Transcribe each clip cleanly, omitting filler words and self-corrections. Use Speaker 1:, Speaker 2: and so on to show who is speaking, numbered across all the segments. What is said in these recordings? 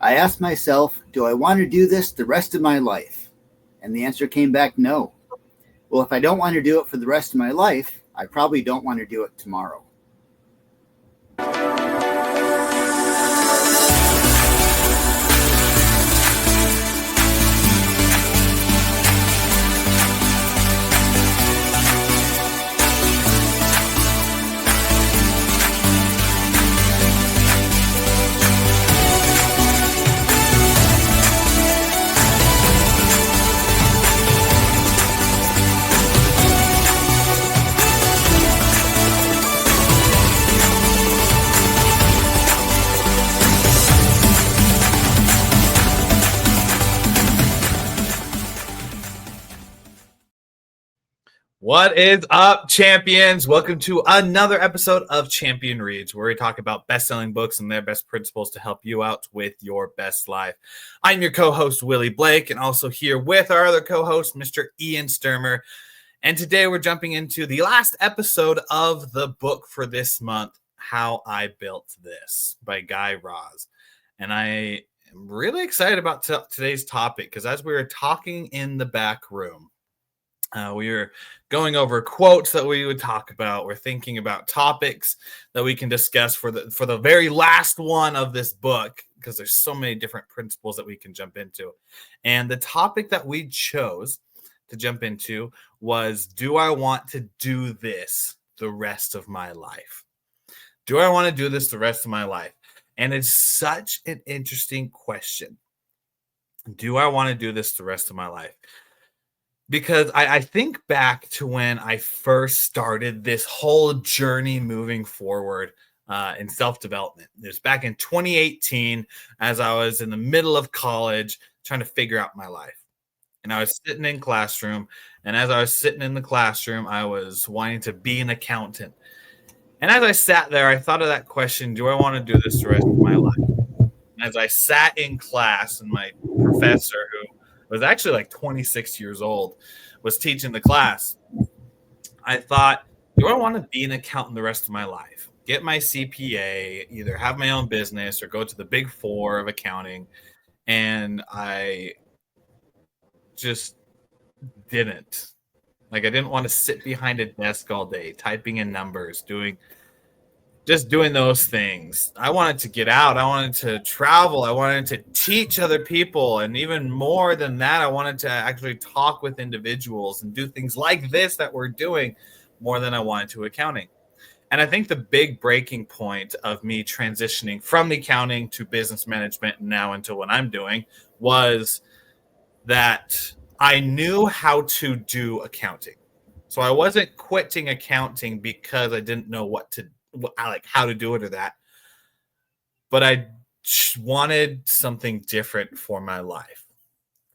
Speaker 1: I asked myself, do I want to do this the rest of my life? And the answer came back no. Well, if I don't want to do it for the rest of my life, I probably don't want to do it tomorrow.
Speaker 2: What is up, champions? Welcome to another episode of Champion Reads, where we talk about best-selling books and their best principles to help you out with your best life. I'm your co-host, Willie Blake, and also here with our other co-host, Mr. Ian Sturmer. And today we're jumping into the last episode of the book for this month, How I Built This by Guy Raz. And I am really excited about today's topic because as we were talking in the back room, we were going over quotes that we would talk about. We're thinking about topics that we can discuss for the very last one of this book, because there's so many different principles that we can jump into. And the topic that we chose to jump into was, do I want to do this the rest of my life? Do I want to do this the rest of my life? And it's such an interesting question. Do I want to do this the rest of my life? Because I think back to when I first started this whole journey moving forward in self-development. It was back in 2018 as I was in the middle of college trying to figure out my life. And I was sitting in classroom. And as I was sitting in the classroom, I was wanting to be an accountant. And as I sat there, I thought of that question, do I want to do this the rest of my life? And as I sat in class, and my professor, who was actually like 26 years old, was teaching the class, I thought, do I want to be an accountant the rest of my life? Get my CPA, either have my own business or go to the big four of accounting. And I just didn't. I didn't want to sit behind a desk all day, typing in numbers, doing those things. I wanted to get out. I wanted to travel. I wanted to teach other people. And even more than that, I wanted to actually talk with individuals and do things like this that we're doing more than I wanted to accounting. And I think the big breaking point of me transitioning from the accounting to business management now into what I'm doing was that I knew how to do accounting. So I wasn't quitting accounting because I didn't know how to do it or that. But I wanted something different for my life.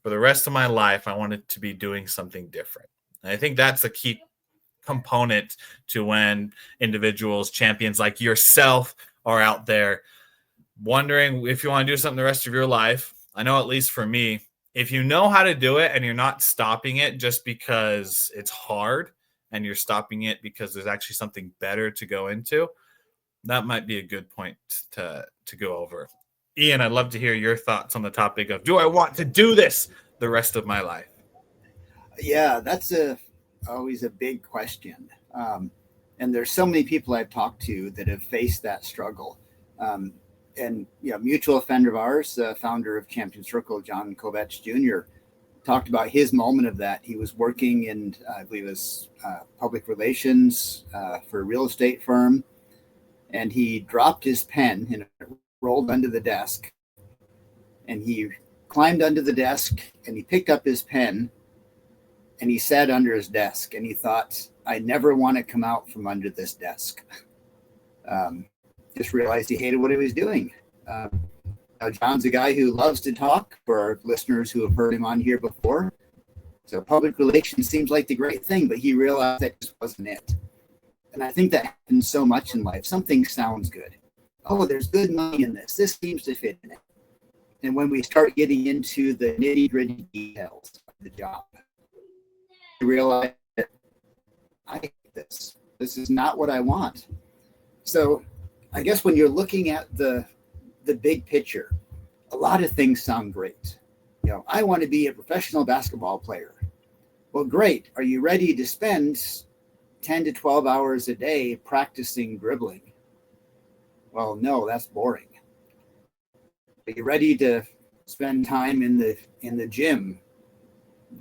Speaker 2: For the rest of my life, I wanted to be doing something different. And I think that's a key component to when individuals, champions like yourself, are out there wondering if you want to do something the rest of your life. I know, at least for me, if you know how to do it and you're not stopping it just because it's hard, and you're stopping it because there's actually something better to go into, that might be a good point to go over. Ian, I'd love to hear your thoughts on the topic of, do I want to do this the rest of my life?
Speaker 1: Yeah, that's always a big question. And there's so many people I've talked to that have faced that struggle. And mutual friend of ours, founder of Champion Circle, John Kovach Jr., talked about his moment of that. He was working in, I believe it was public relations for a real estate firm. And he dropped his pen and it rolled under the desk. And he climbed under the desk and he picked up his pen and he sat under his desk. And he thought, I never want to come out from under this desk. Just realized he hated what he was doing. John's a guy who loves to talk, for our listeners who have heard him on here before. So public relations seems like the great thing, but he realized that just wasn't it. And I think that happens so much in life. Something sounds good. Oh, there's good money in this. This seems to fit in it. And when we start getting into the nitty-gritty details of the job, we realize that I hate this. This is not what I want. So I guess when you're looking at the big picture, a lot of things sound great. I want to be a professional basketball player. Well, great. Are you ready to spend 10 to 12 hours a day practicing dribbling? Well, no, that's boring. Are you ready to spend time in the gym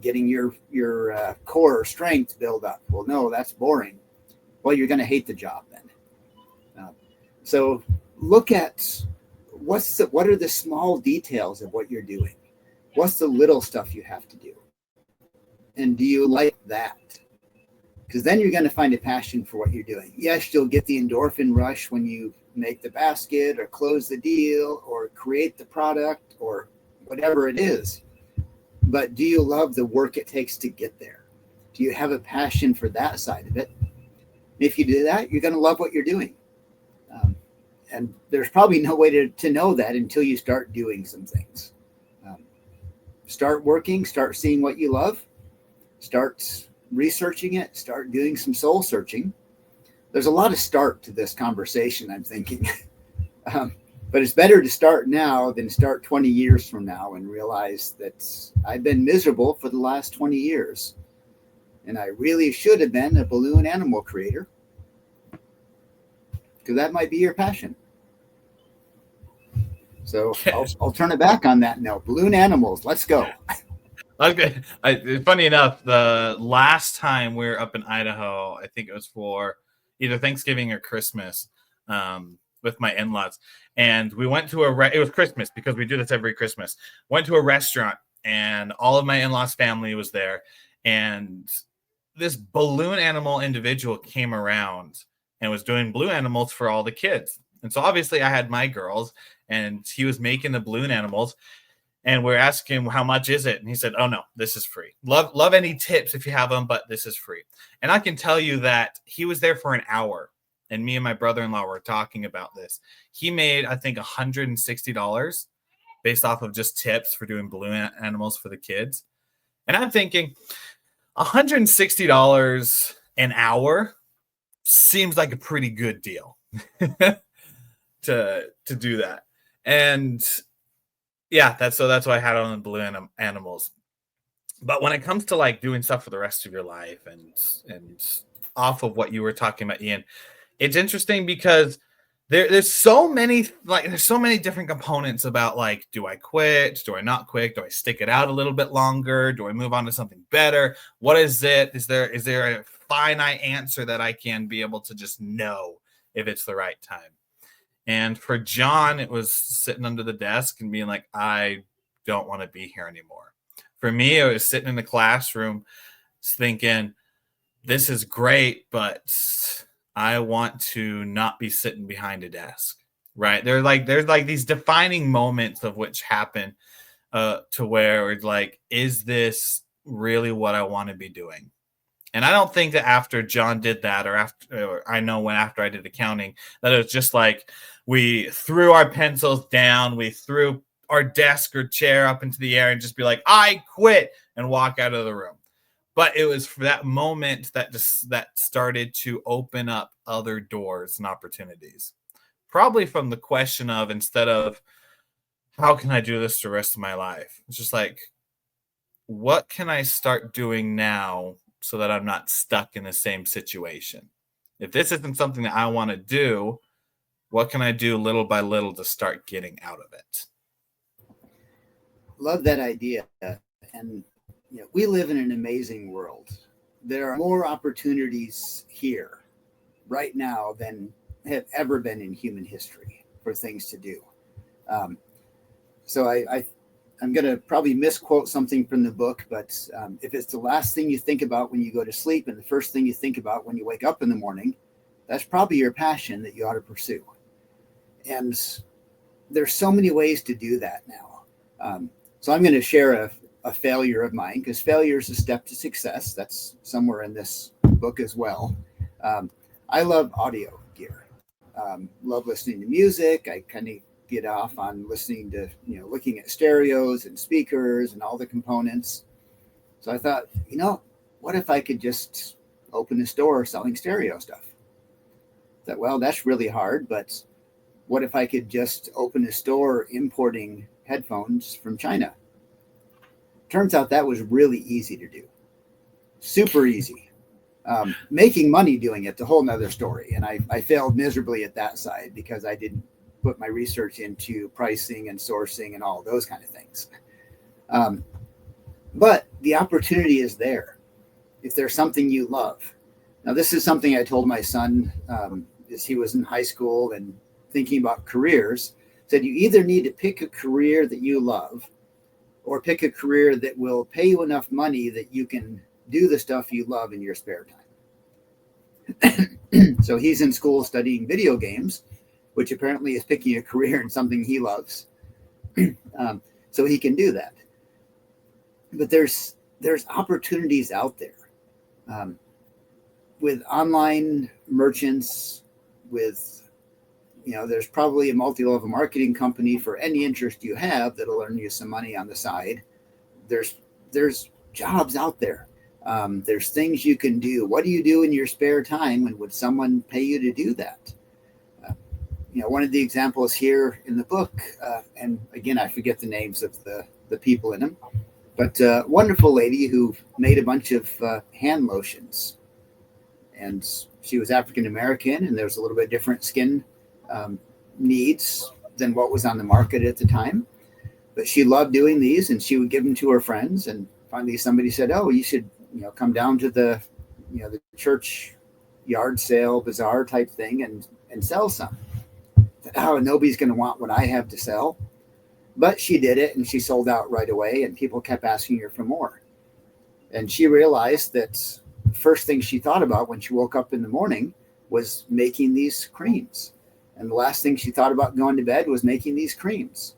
Speaker 1: getting your core strength build up? Well, no, that's boring. Well, you're going to hate the job then. So look at what are the small details of what you're doing? What's the little stuff you have to do? And do you like that? Because then you're going to find a passion for what you're doing. Yes, you'll get the endorphin rush when you make the basket or close the deal or create the product or whatever it is. But do you love the work it takes to get there? Do you have a passion for that side of it? If you do that, you're going to love what you're doing. And there's probably no way to know that until you start doing some things. Start working, start seeing what you love, start researching it, start doing some soul searching. There's a lot of start to this conversation, I'm thinking. But it's better to start now than start 20 years from now and realize that I've been miserable for the last 20 years. And I really should have been a balloon animal creator. Because that might be your passion. So I'll turn it back on that note. Balloon animals, let's go.
Speaker 2: Okay. Funny enough, the last time we were up in Idaho, I think it was for either Thanksgiving or Christmas, with my in-laws, and we went to it was Christmas because we do this every Christmas. Went to a restaurant, and all of my in-laws' family was there, and this balloon animal individual came around and was doing balloon animals for all the kids. And so obviously I had my girls, and he was making the balloon animals. And we're asking him, how much is it? And he said, oh, no, this is free. Love any tips if you have them, but this is free. And I can tell you that he was there for an hour. And me and my brother-in-law were talking about this. He made, I think, $160 based off of just tips for doing balloon animals for the kids. And I'm thinking $160 an hour seems like a pretty good deal to do that. And yeah, that's why I had on the balloon animals. But when it comes to like doing stuff for the rest of your life and off of what you were talking about, Ian, it's interesting because there's so many different components about like, do I quit? Do I not quit? Do I stick it out a little bit longer? Do I move on to something better? What is it? Is there a finite answer that I can be able to just know if it's the right time? And for John, it was sitting under the desk and being like, I don't want to be here anymore. For me, it was sitting in the classroom thinking, this is great, but I want to not be sitting behind a desk, right? There's like these defining moments of which happen to where it's like, is this really what I want to be doing? And I don't think that after John did that, or after I did accounting, that it was just like we threw our pencils down, we threw our desk or chair up into the air and just be like, I quit, and walk out of the room. But it was for that moment that started to open up other doors and opportunities. Probably from the question of, instead of how can I do this the rest of my life? It's just like, what can I start doing now so that I'm not stuck in the same situation? If this isn't something that I want to do, what can I do little by little to start getting out of it?
Speaker 1: Love that idea. And we live in an amazing world. There are more opportunities here right now than have ever been in human history for things to do. So I'm going to probably misquote something from the book, but if it's the last thing you think about when you go to sleep and the first thing you think about when you wake up in the morning, that's probably your passion that you ought to pursue. And there's so many ways to do that now. So I'm going to share a failure of mine, because failure is a step to success. That's somewhere in this book as well. I love audio gear. Love listening to music. I kind of get off on listening to, looking at stereos and speakers and all the components. So I thought, what if I could just open a store selling stereo stuff? Well, that's really hard, but what if I could just open a store importing headphones from China? Turns out that was really easy to do. Super easy. Making money doing it's a whole nother story. And I failed miserably at that side because I didn't put my research into pricing and sourcing and all those kind of things. But the opportunity is there if there's something you love. Now, this is something I told my son as he was in high school and thinking about careers. Said you either need to pick a career that you love or pick a career that will pay you enough money that you can do the stuff you love in your spare time. So he's in school studying video games, which apparently is picking a career in something he loves. So he can do that. But there's opportunities out there with online merchants, with, there's probably a multi-level marketing company for any interest you have that'll earn you some money on the side. There's jobs out there. There's things you can do. What do you do in your spare time, and would someone pay you to do that? One of the examples here in the book, and again, I forget the names of the people in them, but a wonderful lady who made a bunch of hand lotions. And she was African American, and there was a little bit different skin needs than what was on the market at the time. But she loved doing these, and she would give them to her friends. And finally, somebody said, "Oh, you should, come down to the church yard sale, bazaar type thing, and sell some." Oh, nobody's going to want what I have to sell. But she did it, and she sold out right away, and people kept asking her for more. And she realized that the first thing she thought about when she woke up in the morning was making these creams. And the last thing she thought about going to bed was making these creams.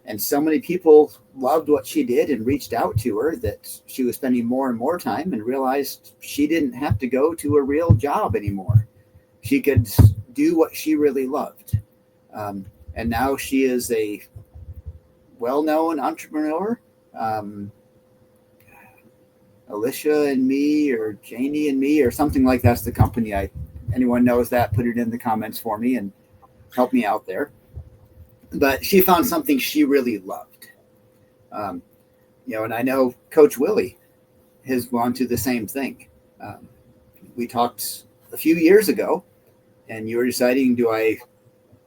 Speaker 1: And so many people loved what she did and reached out to her that she was spending more and more time, and realized she didn't have to go to a real job anymore. She could do what she really loved. And now she is a well-known entrepreneur. Alicia and Me, or Janie and Me, or something like that's the company. Anyone knows that, put it in the comments for me and help me out there. But she found something she really loved. And I know Coach Willie has gone through the same thing. We talked a few years ago, and you were deciding, do I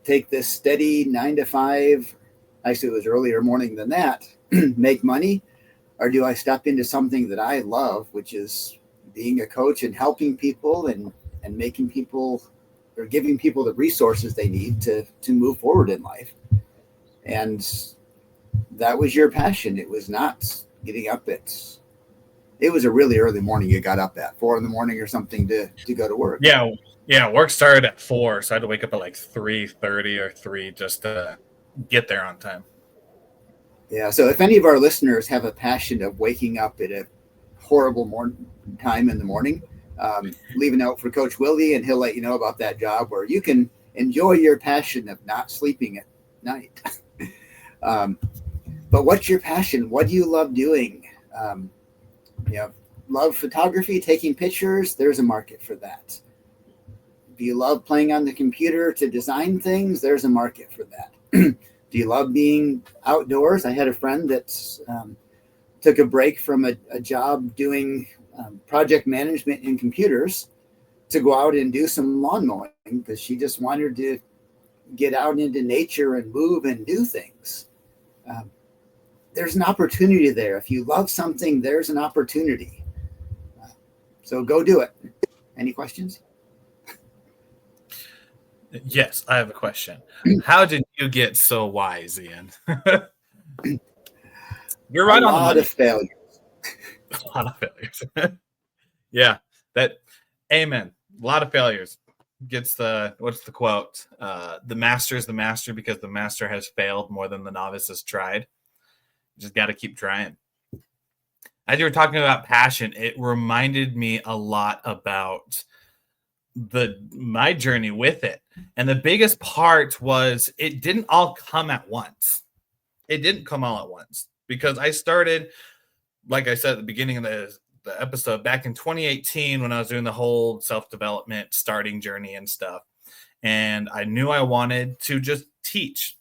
Speaker 1: take this steady 9 to 5, actually it was earlier morning than that, make money, or do I step into something that I love, which is being a coach and helping people and making people, or giving people the resources they need to move forward in life. And that was your passion. It was not getting up it was a really early morning. You got up at 4 a.m. or something to go to work.
Speaker 2: Yeah. Work started at 4, so I had to wake up at like 3:30 or 3 just to get there on time.
Speaker 1: Yeah. So if any of our listeners have a passion of waking up at a horrible time in the morning, leave a note for Coach Willie, and he'll let you know about that job where you can enjoy your passion of not sleeping at night. But what's your passion? What do you love doing? Love photography, taking pictures. There's a market for that. Do you love playing on the computer to design things? There's a market for that. Do you love being outdoors? I had a friend that took a break from a job doing project management in computers to go out and do some lawn mowing because she just wanted to get out into nature and move and do things. There's an opportunity there. If you love something, there's an opportunity. So go do it. Any questions?
Speaker 2: Yes, I have a question. How did you get so wise, Ian? You're right on the money.
Speaker 1: A lot of failures.
Speaker 2: A lot of failures. Yeah, amen. A lot of failures. What's the quote? The master is the master because the master has failed more than the novice has tried. You just got to keep trying. As you were talking about passion, it reminded me a lot about my journey with it. And the biggest part was it didn't all come at once. It didn't come all at once because I started, like I said at the beginning of the episode, back in 2018 when I was doing the whole self-development starting journey and stuff. and I knew I wanted to just teach.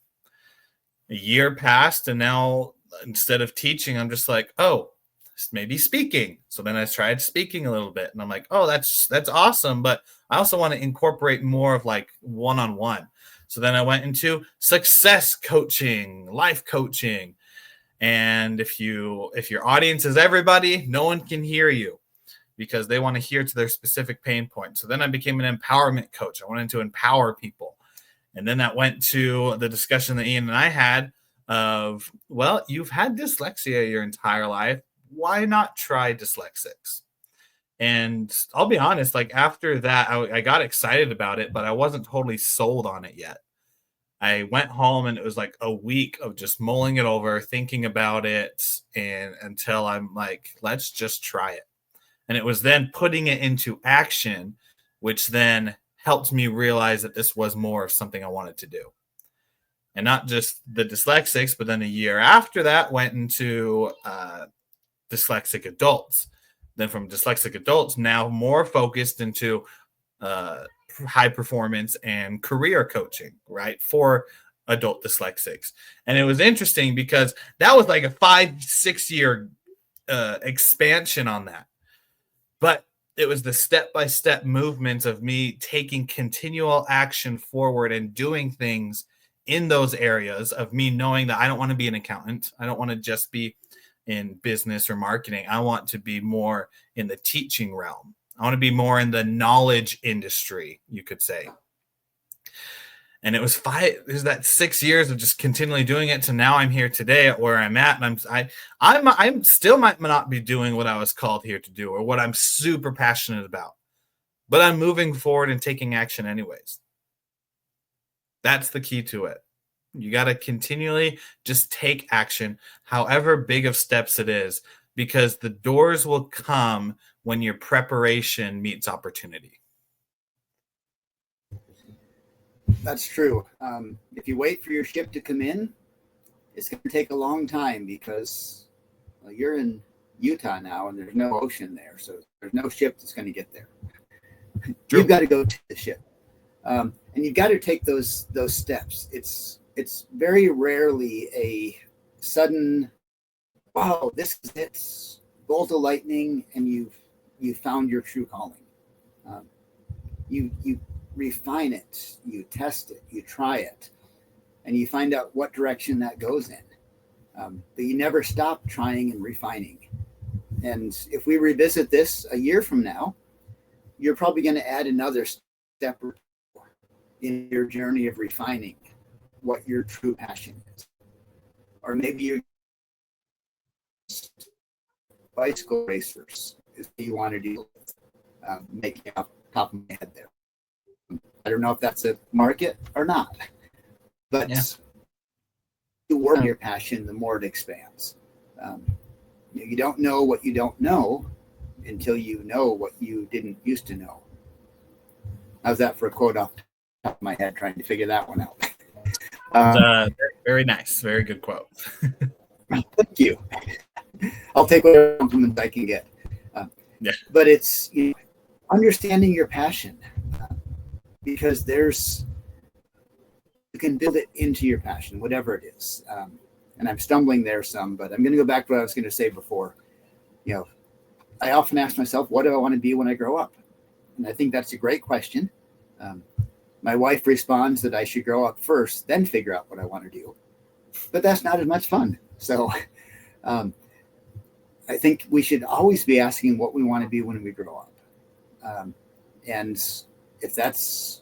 Speaker 2: A year passed, and now instead of teaching, I'm just like, oh, maybe speaking. So then I tried speaking a little bit, and I'm like, oh, that's awesome, but I also want to incorporate more of like one-on-one. So then I went into success coaching, life coaching. And if your audience is everybody, no one can hear you because they want to hear to their specific pain point. So then I became an empowerment coach. I wanted to empower people. And then that went to the discussion that Ian and I had of, well, you've had dyslexia your entire life. Why not try dyslexics? And I'll be honest, like after that, I got excited about it, but I wasn't totally sold on it yet. I went home and it was like a week of just mulling it over, thinking about it, and until I'm like, let's just try it. And it was then putting it into action, which then helped me realize that this was more of something I wanted to do. And not just the dyslexics, but then a year after that went into dyslexic adults. Then from dyslexic adults, now more focused into high performance and career coaching, right, for adult dyslexics. And it was interesting because that was like a 5-6 year expansion on that. But it was the step-by-step movements of me taking continual action forward and doing things in those areas of me knowing that I don't want to be an accountant. I don't want to just be in business or marketing. I want to be more in the teaching realm. I want to be more in the knowledge industry, you could say. And it was that 6 years of just continually doing it to now I'm here today at where I'm at. And I'm still might not be doing what I was called here to do or what I'm super passionate about, but I'm moving forward and taking action anyways. That's the key to it. You got to continually just take action, however big of steps it is, because the doors will come when your preparation meets opportunity.
Speaker 1: That's true. If you wait for your ship to come in, it's going to take a long time because you're in Utah now and there's no ocean there. So there's no ship that's going to get there. True. You've got to go to the ship. And you've got to take those steps. It's very rarely a sudden, wow, this is it, bolt of lightning, and you've found your true calling. You refine it, you test it, you try it, and you find out what direction that goes in. But you never stop trying and refining. And if we revisit this a year from now, you're probably going to add another step in your journey of refining what your true passion is. Or maybe you're bicycle racers is what you want to deal with, making off the top of my head there. I don't know if that's a market or not, but the more your passion, the more it expands. You don't know what you don't know until you know what you didn't used to know. How's that for a quote off the top of my head, trying to figure that one out?
Speaker 2: Very nice. Very good quote.
Speaker 1: Thank you. I'll take whatever compliments I can get. But it's understanding your passion, because you can build it into your passion, whatever it is. And I'm stumbling there some, but I'm going to go back to what I was going to say before. I often ask myself, what do I want to be when I grow up? And I think that's a great question. My wife responds that I should grow up first, then figure out what I want to do. But that's not as much fun. So I think we should always be asking what we want to be when we grow up. And if that's,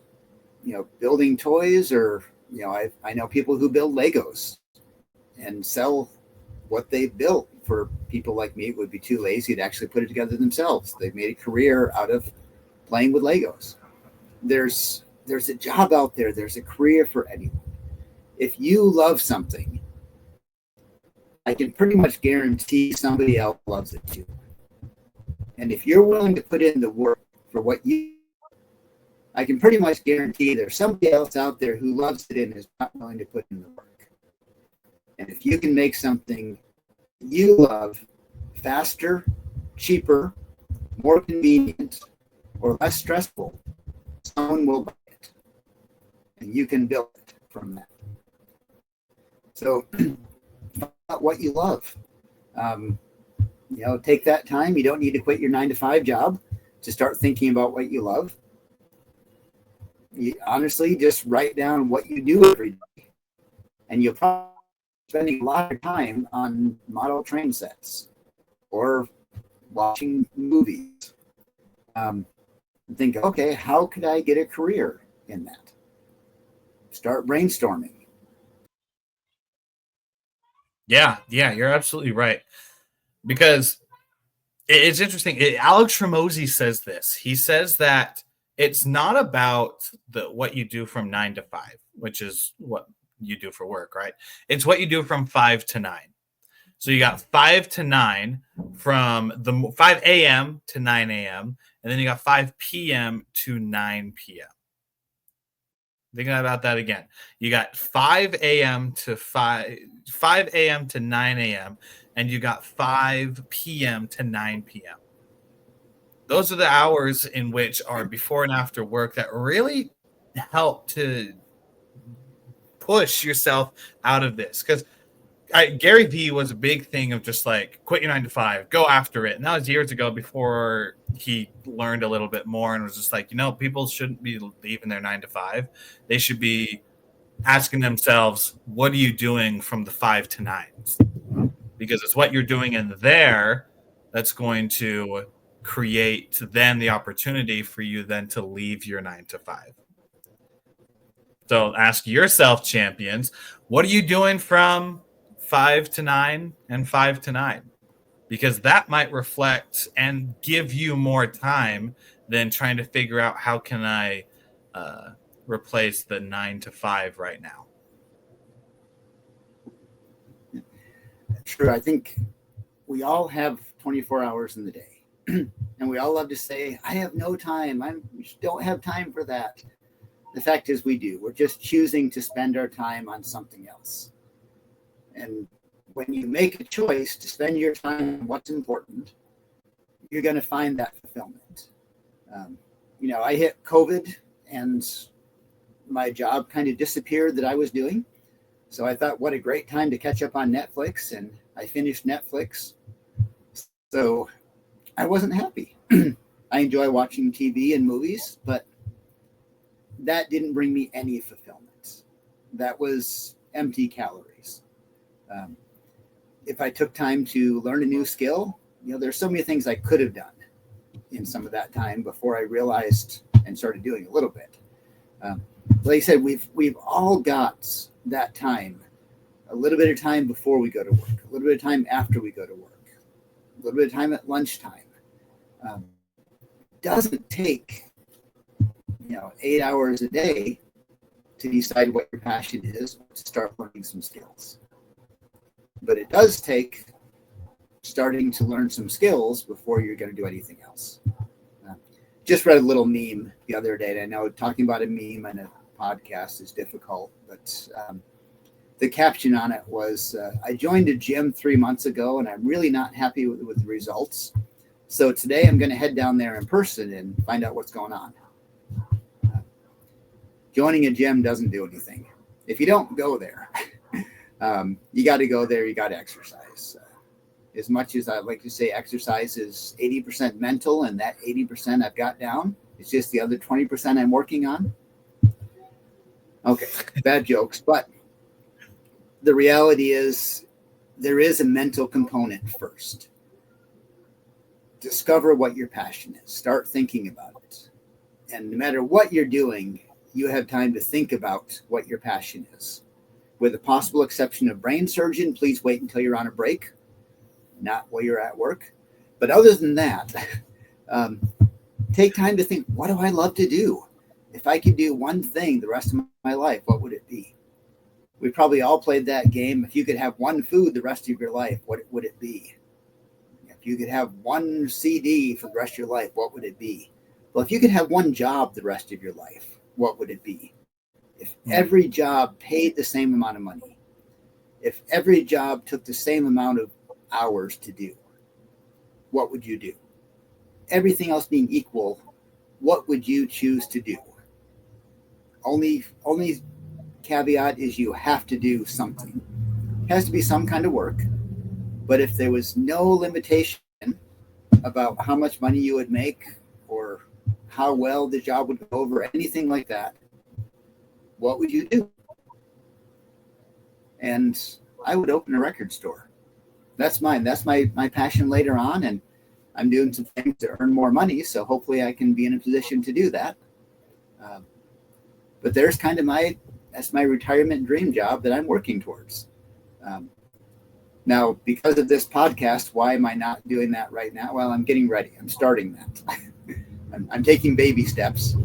Speaker 1: building toys, or, I know people who build Legos and sell what they built. For people like me, it would be too lazy to actually put it together themselves. They've made a career out of playing with Legos. There's a job out there. There's a career for anyone. If you love something, I can pretty much guarantee somebody else loves it too. And if you're willing to put in the work for what I can pretty much guarantee there's somebody else out there who loves it and is not willing to put in the work. And if you can make something you love faster, cheaper, more convenient, or less stressful, someone will buy it. and you can build it from that. So find out what you love. Take that time. You don't need to quit your 9-to-5 job to start thinking about what you love. You honestly just write down what you do every day, and you'll probably be spending a lot of time on model train sets or watching movies. Think, okay, how could I get a career in that? Start brainstorming.
Speaker 2: Yeah, you're absolutely right. Because it's interesting. Alex Ramosi says this. He says that it's not about what you do from 9 to 5, which is what you do for work, right? It's what you do from 5 to 9. So you got 5 to 9, from the 5 a.m. to 9 a.m., and then you got 5 p.m. to 9 p.m. Thinking about that again. You got 5 a.m. to 5 a.m. to 9 a.m., and you got 5 p.m. to 9 p.m. Those are the hours in which are before and after work that really help to push yourself out of this. Because Gary Vee was a big thing of just like, quit your 9 to 5, go after it. And that was years ago, before he learned a little bit more and was just like, people shouldn't be leaving their 9 to 5. They should be asking themselves, what are you doing from the 5 to 9s? Because it's what you're doing in there that's going to create then the opportunity for you then to leave your 9 to 5. So ask yourself, champions, what are you doing from 5 to 9 and 5 to 9? Because that might reflect and give you more time than trying to figure out how can I replace the 9 to 5 right now.
Speaker 1: True. I think we all have 24 hours in the day, and we all love to say, I have no time. I don't have time for that. The fact is we do. We're just choosing to spend our time on something else. And when you make a choice to spend your time on what's important, you're going to find that fulfillment. I hit COVID and my job kind of disappeared that I was doing. So I thought, what a great time to catch up on Netflix. And I finished Netflix. So I wasn't happy. I enjoy watching TV and movies, but that didn't bring me any fulfillment. That was empty calories. If I took time to learn a new skill, there's so many things I could have done in some of that time before I realized and started doing a little bit. Like I said, we've all got that time, a little bit of time before we go to work, a little bit of time after we go to work, a little bit of time at lunchtime. Doesn't take 8 hours a day to decide what your passion is, to start learning some skills. But it does take starting to learn some skills before you're going to do anything else. Just read a little meme the other day, and I know talking about a meme on a podcast is difficult, but the caption on it was, I joined a gym 3 months ago, and I'm really not happy with the results. So today I'm going to head down there in person and find out what's going on. Joining a gym doesn't do anything. If you don't go there, you got to go there. You got to exercise. As much as I like to say exercise is 80% mental, and that 80% I've got down, it's just the other 20% I'm working on. Okay, bad jokes. But the reality is there is a mental component first. Discover what your passion is. Start thinking about it. And no matter what you're doing, you have time to think about what your passion is. With the possible exception of brain surgeon, please wait until you're on a break, not while you're at work. But other than that, take time to think, what do I love to do? If I could do one thing the rest of my life, what would it be? We probably all played that game. If you could have one food the rest of your life, what would it be? If you could have one CD for the rest of your life, what would it be? Well, if you could have one job the rest of your life, what would it be? If every job paid the same amount of money, if every job took the same amount of hours to do, what would you do? Everything else being equal, what would you choose to do? only caveat is you have to do something. It has to be some kind of work. But if there was no limitation about how much money you would make or how well the job would go over, anything like that, what would you do? And I would open a record store. That's mine. That's my passion later on. And I'm doing some things to earn more money. So hopefully I can be in a position to do that. But there's kind of that's my retirement dream job that I'm working towards. Now, because of this podcast, why am I not doing that right now? Well, I'm getting ready. I'm starting that. I'm taking baby steps.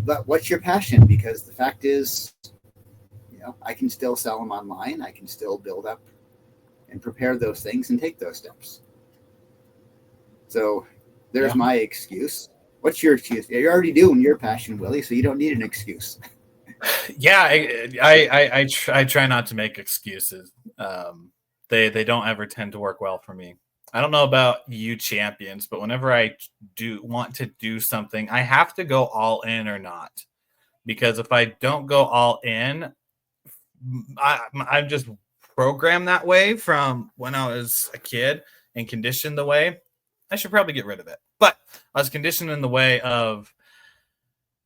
Speaker 1: But what's your passion? Because the fact is, I can still sell them online. I can still build up and prepare those things and take those steps. So there's my excuse. What's your excuse? You're already doing your passion, Willie, so you don't need an excuse.
Speaker 2: Yeah, I try not to make excuses. They don't ever tend to work well for me. I don't know about you champions, but whenever I do want to do something, I have to go all in or not. Because if I don't go all in, I'm just programmed that way from when I was a kid and conditioned the way. I should probably get rid of it. But I was conditioned in the way of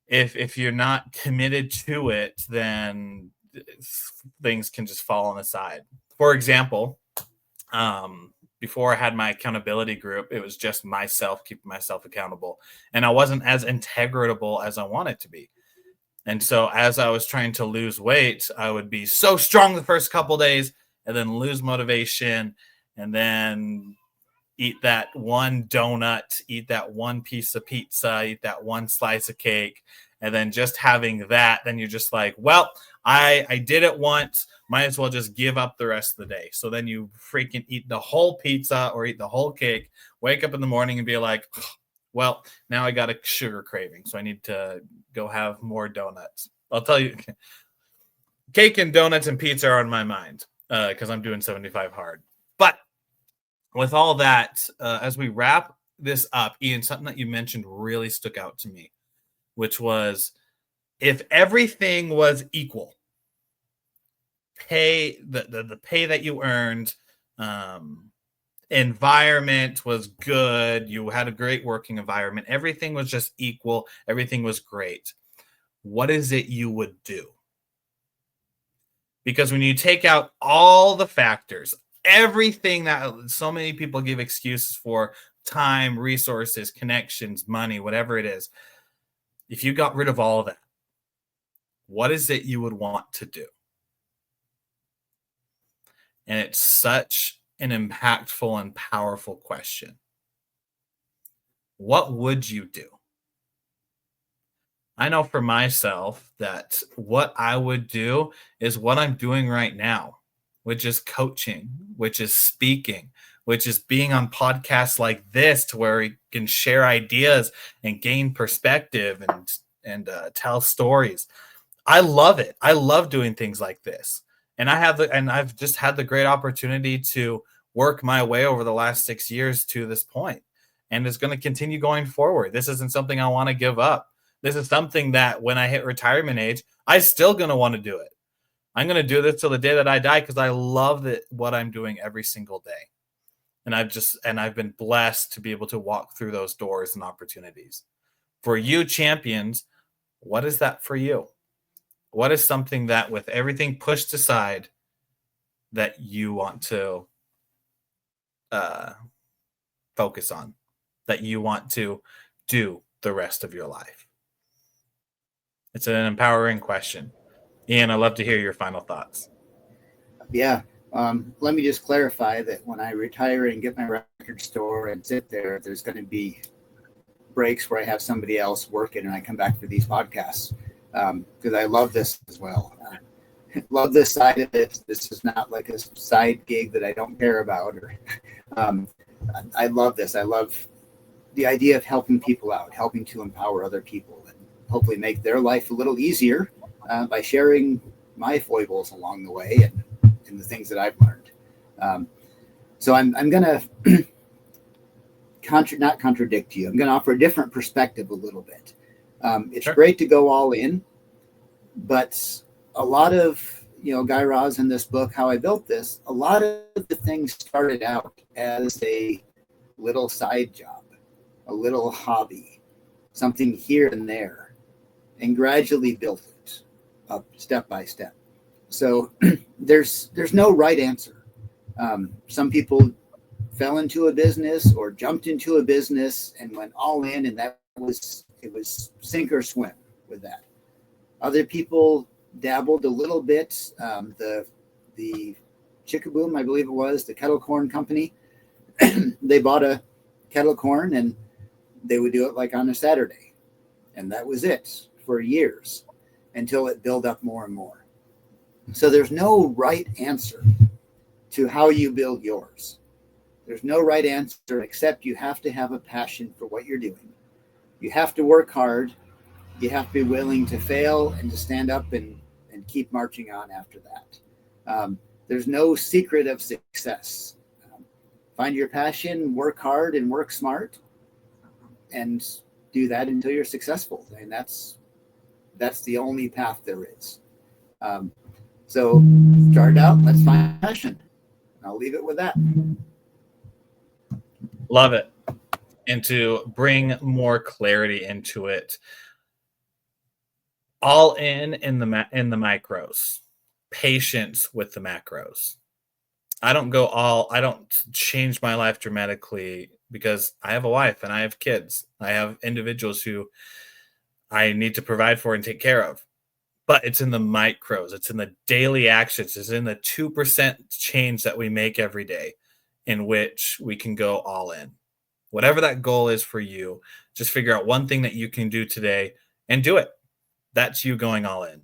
Speaker 2: if you're not committed to it, then things can just fall on the side. For example, before I had my accountability group, it was just myself, keeping myself accountable. And I wasn't as integratable as I wanted to be. And so as I was trying to lose weight, I would be so strong the first couple days and then lose motivation and then eat that one donut, eat that one piece of pizza, eat that one slice of cake. And then just having that, then you're just like, well, I did it once. Might as well just give up the rest of the day. So then you freaking eat the whole pizza or eat the whole cake, wake up in the morning and be like, well, now I got a sugar craving. So I need to go have more donuts. I'll tell you, cake and donuts and pizza are on my mind because I'm doing 75 hard. But with all that, as we wrap this up, Ian, something that you mentioned really stuck out to me, which was if everything was equal, pay, the pay that you earned, environment was good, you had a great working environment, everything was just equal, everything was great, what is it you would do? Because when you take out all the factors, everything that so many people give excuses for, time, resources, connections, money, whatever it is, if you got rid of all of that, what is it you would want to do? And it's such an impactful and powerful question. What would you do? I know for myself that what I would do is what I'm doing right now, which is coaching, which is speaking, which is being on podcasts like this to where we can share ideas and gain perspective and tell stories. I love it. I love doing things like this. And I've just had the great opportunity to work my way over the last 6 years to this point. And it's going to continue going forward. This isn't something I want to give up. This is something that when I hit retirement age, I'm still going to want to do it. I'm going to do this till the day that I die because I love what I'm doing every single day. And I've been blessed to be able to walk through those doors and opportunities. For you champions, what is that for you? What is something that with everything pushed aside that you want to focus on, that you want to do the rest of your life? It's an empowering question. Ian, I'd love to hear your final thoughts.
Speaker 1: Yeah. Let me just clarify that when I retire and get my record store and sit there, there's going to be breaks where I have somebody else working and I come back for these podcasts because I love this as well. Love this side of it. This is not like a side gig that I don't care about. I love this. I love the idea of helping people out, helping to empower other people and hopefully make their life a little easier by sharing my foibles along the way and the things that I've learned. So I'm going to not contradict you. I'm going to offer a different perspective a little bit. It's
Speaker 2: Sure.
Speaker 1: great to go all in, but a lot of, Guy Raz in this book, How I Built This, a lot of the things started out as a little side job, a little hobby, something here and there, and gradually built it up step by step. So there's no right answer. Some people fell into a business or jumped into a business and went all in, and it was sink or swim with that. Other people dabbled a little bit. The Chickaboom, I believe it was, the kettle corn company, they bought a kettle corn and they would do it like on a Saturday. And that was it for years until it built up more and more. So there's no right answer to how you build yours. There's no right answer, except you have to have a passion for what you're doing. You have to work hard. You have to be willing to fail and to stand up and keep marching on after that. There's no secret of success. Find your passion, work hard, and work smart, and do that until you're successful. And that's the only path there is. So start out, let's find passion. I'll leave it with that.
Speaker 2: Love it. And to bring more clarity into it, all in the micros, patience with the macros. I don't change my life dramatically because I have a wife and I have kids. I have individuals who I need to provide for and take care of. But it's in the micros. It's in the daily actions. It's in the 2% change that we make every day in which we can go all in. Whatever that goal is for you, just figure out one thing that you can do today and do it. That's you going all in.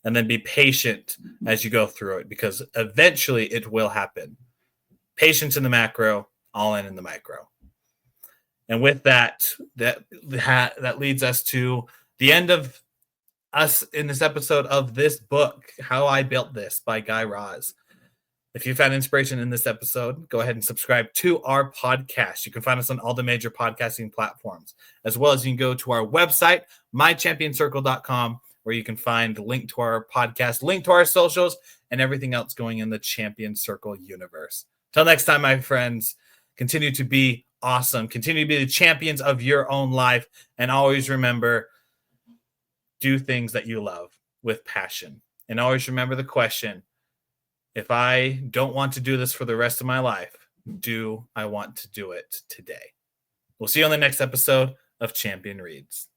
Speaker 2: And then be patient as you go through it, because eventually it will happen. Patience in the macro, all in the micro. And with that leads us to the end of us in this episode of this book, How I Built This by Guy Raz. If you found inspiration in this episode, go ahead and subscribe to our podcast. You can find us on all the major podcasting platforms, as well as you can go to our website, mychampionscircle.com, where you can find the link to our podcast, link to our socials, and everything else going in the Champion Circle universe. Till next time, my friends, continue to be awesome. Continue to be the champions of your own life. And always remember, do things that you love with passion. And always remember the question, if I don't want to do this for the rest of my life, do I want to do it today? We'll see you on the next episode of Champion Reads.